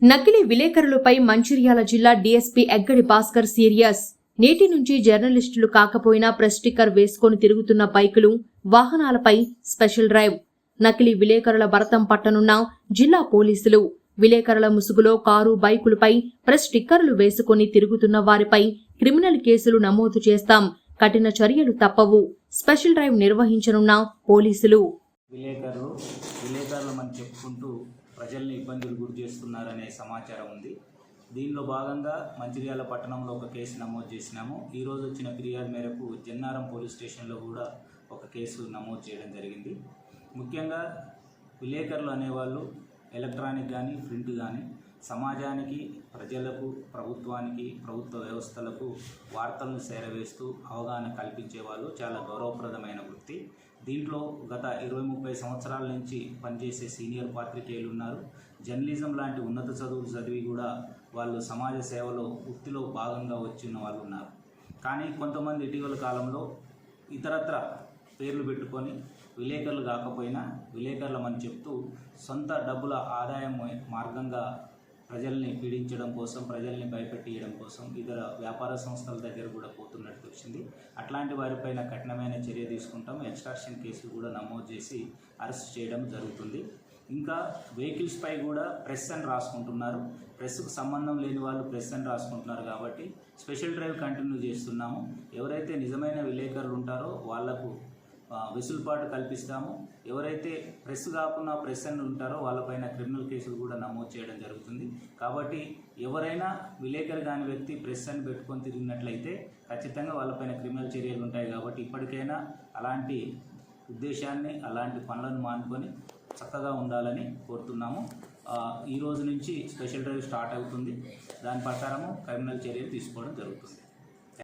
నకిలీ విలేకరులపై మంచిర్యాల జిల్లా DSP Eggadi Bhaskar serious. నేటి నుంచి జర్నలిస్టులు కాకపోయినా ప్రెస్ స్టిక్కర్ వేసుకొని తిరుగుతున్న బైకులు, వాహనాలపై స్పెషల్ డ్రైవ్. నకిలీ విలేకరుల భరతం పట్టనున్న జిల్లా పోలీసులు. విలేకరుల ముసుగులో కారు, బైకులపై ప్రెస్ స్టిక్కర్లు వేసుకొని తిరుగుతున్న వారిపై క్రిమినల్ కేసులు నమోదు చేస్తాం. కఠిన చర్యలు తప్పవు. స్పెషల్ డ్రైవ్ నిర్వహించనున్న పోలీసులు. విలేకరులమని చెప్పుకుంటూ ప్రజల్ని ఇబ్బందులు గురి చేస్తున్నారనే సమాచారం ఉంది. దీనిలో భాగంగా మంచిర్యాల పట్టణంలో ఒక కేసు నమోదు చేసినాము. ఈరోజు వచ్చిన ఫిర్యాదు మేరకు జన్నారం పోలీస్ స్టేషన్లో కూడా ఒక కేసు నమోదు చేయడం జరిగింది. ముఖ్యంగా విలేకరులు అనేవాళ్ళు ఎలక్ట్రానిక్ కానీ ప్రింట్ కానీ సమాజానికి, ప్రజలకు, ప్రభుత్వానికి, ప్రభుత్వ వ్యవస్థలకు వార్తలను చేరవేస్తూ అవగాహన కల్పించే వాళ్ళు చాలా గౌరవప్రదమైన వృత్తి. దీంట్లో గత 20-30 సంవత్సరాల నుంచి పనిచేసే సీనియర్ పాత్రికేయులు ఉన్నారు. జర్నలిజం లాంటి ఉన్నత చదువులు చదివి కూడా వాళ్ళు సమాజ సేవలో వృత్తిలో భాగంగా వచ్చిన వాళ్ళు ఉన్నారు. కానీ కొంతమంది ఇటీవల కాలంలో ఇతరత్ర పేర్లు పెట్టుకొని విలేకరులు కాకపోయినా విలేకరులమని చెప్తూ సొంత డబ్బుల ఆదాయం మార్గంగా ప్రజల్ని పీడించడం కోసం, ప్రజల్ని భయపెట్టియడం కోసం ఇతర వ్యాపార సంస్థల దగ్గర కూడా పోతున్నట్టు వచ్చింది. అట్లాంటి వారిపైన కఠినమైన చర్య తీసుకుంటాం. ఎక్స్ట్రాక్షన్ కేసులు కూడా నమోదు చేసి అరెస్ట్ చేయడం జరుగుతుంది. ఇంకా వెహికల్స్పై కూడా ప్రెస్ అని రాసుకుంటున్నారు. ప్రెస్కు సంబంధం లేని వాళ్ళు ప్రెస్ అని రాసుకుంటున్నారు. కాబట్టి స్పెషల్ డ్రైవ్ కంటిన్యూ చేస్తున్నాము. ఎవరైతే నిజమైన విలేకరులు ఉంటారో వాళ్లకు వెసులుబాటు కల్పిస్తాము. ఎవరైతే ప్రెస్ కాకుండా ప్రెస్ అని ఉంటారో వాళ్ళపైన క్రిమినల్ కేసులు కూడా నమోదు చేయడం జరుగుతుంది. కాబట్టి ఎవరైనా విలేకరు కాని వ్యక్తి ప్రెస్ అని పెట్టుకొని తిరిగినట్లయితే ఖచ్చితంగా వాళ్ళపైన క్రిమినల్ చర్యలు ఉంటాయి. కాబట్టి ఇప్పటికైనా అలాంటి ఉద్దేశాన్ని, అలాంటి పనులను మానుకొని చక్కగా ఉండాలని కోరుతున్నాము. ఈ రోజు నుంచి స్పెషల్ డ్రైవ్ స్టార్ట్ అవుతుంది. దాని ప్రకారము క్రిమినల్ చర్యలు తీసుకోవడం జరుగుతుంది.